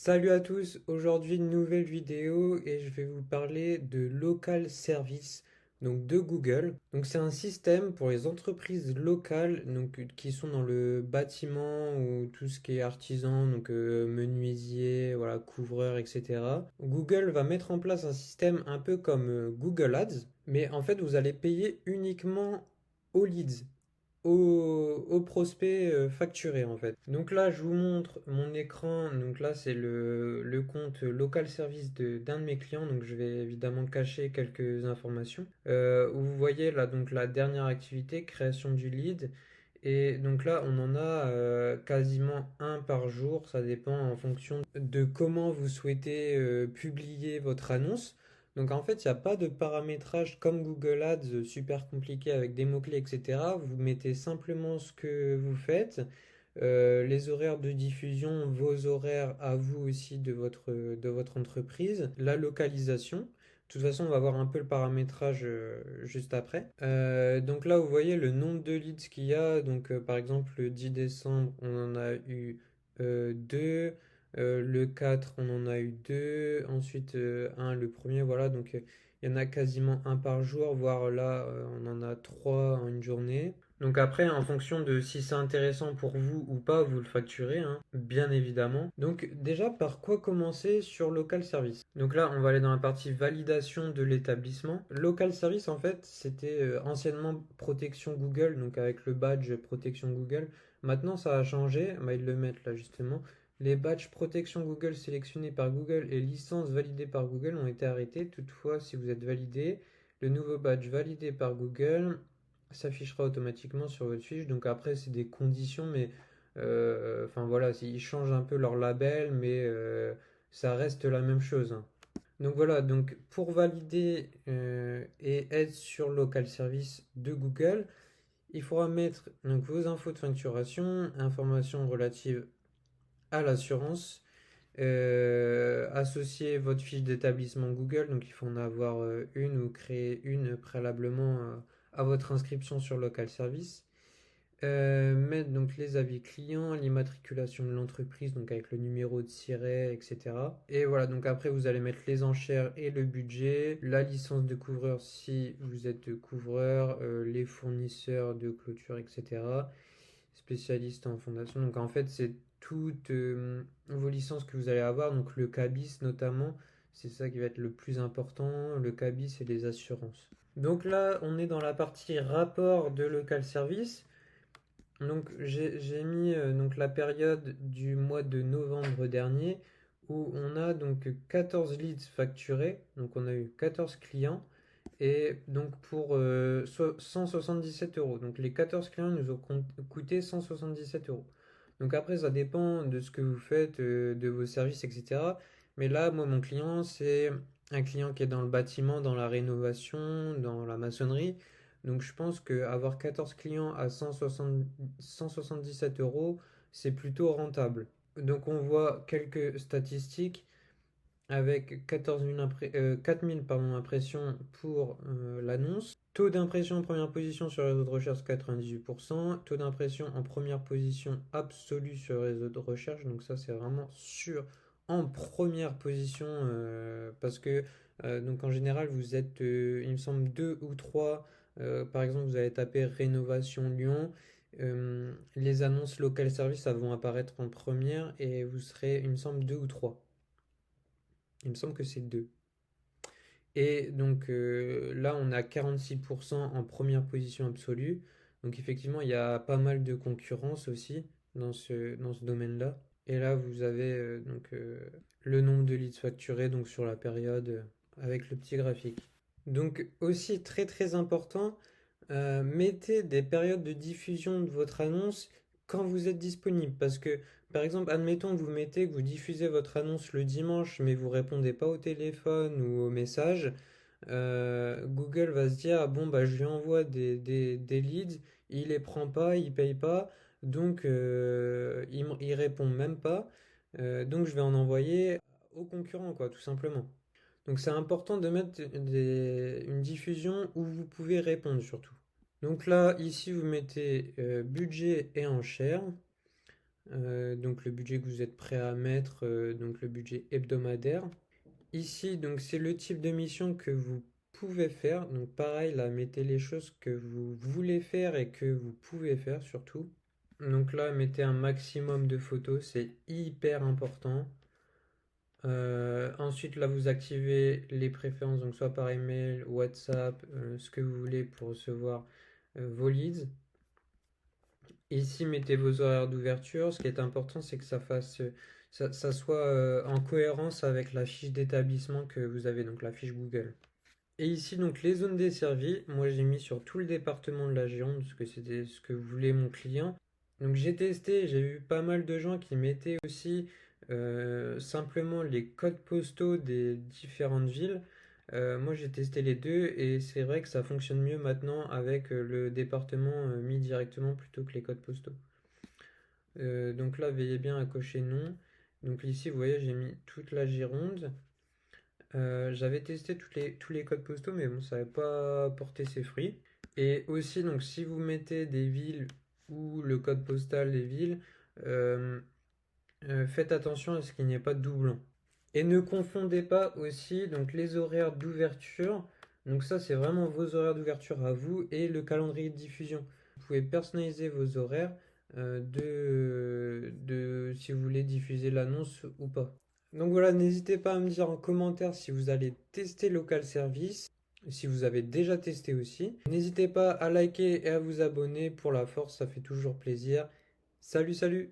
Salut à tous, aujourd'hui une nouvelle vidéo et je vais vous parler de Local Service donc de Google. Donc c'est un système pour les entreprises locales donc qui sont dans le bâtiment ou tout ce qui est artisan donc menuisier, voilà, couvreur, etc. Google va mettre en place un système un peu comme Google Ads, mais en fait vous allez payer uniquement aux leads au prospect facturé en fait. Donc là, je vous montre mon écran. Donc là, c'est le compte local service d'un de mes clients. Donc je vais évidemment cacher quelques informations. Où vous voyez là donc la dernière activité, création du lead. Et donc là, on en a quasiment un par jour. Ça dépend en fonction de comment vous souhaitez publier votre annonce. Donc en fait, il n'y a pas de paramétrage comme Google Ads super compliqué avec des mots-clés, etc. Vous mettez simplement ce que vous faites, les horaires de diffusion, vos horaires à vous aussi de votre entreprise, la localisation. De toute façon, on va voir un peu le paramétrage juste après. Donc là, vous voyez le nombre de leads qu'il y a. Donc par exemple, le 10 décembre, on en a eu 2. Le 4, on en a eu deux. Ensuite, un le premier, voilà. Donc, il y en a quasiment un par jour, voire là, on en a trois en une journée. Donc après, en fonction de si c'est intéressant pour vous ou pas, vous le facturez, hein, bien évidemment. Donc déjà, par quoi commencer sur Local Service? Donc là, on va aller dans la partie validation de l'établissement. Local Service, en fait, c'était anciennement protection Google, donc avec le badge protection Google. Maintenant, ça a changé. Bah, ils le mettent là justement. Les badges protection Google sélectionnés par Google et licences validées par Google ont été arrêtés. Toutefois, si vous êtes validé, le nouveau badge validé par Google s'affichera automatiquement sur votre fiche. Donc après, c'est des conditions, mais enfin voilà, ils changent un peu leur label, mais ça reste la même chose, hein. Donc voilà, donc pour valider et être sur Local Service de Google, il faudra mettre donc, vos infos de facturation, informations relatives à l'assurance, associer votre fiche d'établissement Google, donc il faut en avoir une ou créer une préalablement à votre inscription sur Local Service. Mettre donc les avis clients, l'immatriculation de l'entreprise, donc avec le numéro de siret, etc. Et voilà, donc après vous allez mettre les enchères et le budget, la licence de couvreur si vous êtes couvreur, les fournisseurs de clôture, etc. Spécialiste en fondation. Donc en fait, c'est toutes vos licences que vous allez avoir, donc le CABIS notamment, c'est ça qui va être le plus important, le CABIS et les assurances. Donc là, on est dans la partie rapport de local service. Donc j'ai mis donc la période du mois de novembre dernier où on a donc 14 leads facturés, donc on a eu 14 clients et donc pour 177 euros. Donc les 14 clients nous ont coûté 177 euros. Donc après ça dépend de ce que vous faites, de vos services, etc. Mais là, moi mon client c'est un client qui est dans le bâtiment, dans la rénovation, dans la maçonnerie. Donc je pense qu'avoir 14 clients à 177 euros, c'est plutôt rentable. Donc on voit quelques statistiques avec 4000 pardon, impressions pour l'annonce. Taux d'impression en première position sur le réseau de recherche 98%. Taux d'impression en première position absolue sur le réseau de recherche. Donc ça c'est vraiment sûr en première position parce que donc en général vous êtes il me semble deux ou trois. Par exemple vous allez taper rénovation Lyon. Les annonces local service ça vont apparaître en première et vous serez il me semble deux ou trois. Il me semble que c'est 2. Et donc là, on a 46% en première position absolue. Donc effectivement, il y a pas mal de concurrence aussi dans ce domaine-là. Et là, vous avez le nombre de leads facturés donc sur la période avec le petit graphique. Donc aussi très très important, mettez des périodes de diffusion de votre annonce quand vous êtes disponible. Parce que, par exemple, admettons que vous mettez que vous diffusez votre annonce le dimanche, mais vous répondez pas au téléphone ou au message. Google va se dire, ah bon, bah, je lui envoie des leads, il les prend pas, il paye pas, donc il répond même pas. Donc je vais en envoyer aux concurrents, quoi, tout simplement. Donc c'est important de mettre une diffusion où vous pouvez répondre surtout. Donc là, ici, vous mettez budget et enchères. donc le budget que vous êtes prêt à mettre, donc le budget hebdomadaire. Ici, donc c'est le type de mission que vous pouvez faire. Donc pareil, là, mettez les choses que vous voulez faire et que vous pouvez faire surtout. Donc là, mettez un maximum de photos, c'est hyper important. Ensuite, là, vous activez les préférences, donc soit par email, WhatsApp, ce que vous voulez pour recevoir vos leads. Ici, mettez vos horaires d'ouverture. Ce qui est important, c'est que ça soit en cohérence avec la fiche d'établissement que vous avez, donc la fiche Google. Et ici, donc les zones desservies, moi j'ai mis sur tout le département de la Gironde, parce que c'était ce que voulait mon client. Donc j'ai testé, j'ai vu pas mal de gens qui mettaient aussi simplement les codes postaux des différentes villes. Moi j'ai testé les deux et c'est vrai que ça fonctionne mieux maintenant avec le département mis directement plutôt que les codes postaux. Donc là, veillez bien à cocher non. Donc ici, vous voyez, j'ai mis toute la Gironde. J'avais testé tous les codes postaux, mais bon, ça n'avait pas porté ses fruits. Et aussi, donc, si vous mettez des villes ou le code postal des villes, euh, faites attention à ce qu'il n'y ait pas de doublon. Et ne confondez pas aussi donc, les horaires d'ouverture. Donc ça, c'est vraiment vos horaires d'ouverture à vous et le calendrier de diffusion. Vous pouvez personnaliser vos horaires si vous voulez diffuser l'annonce ou pas. Donc voilà, n'hésitez pas à me dire en commentaire si vous allez tester Local Service, si vous avez déjà testé aussi. N'hésitez pas à liker et à vous abonner pour la force, ça fait toujours plaisir. Salut, salut!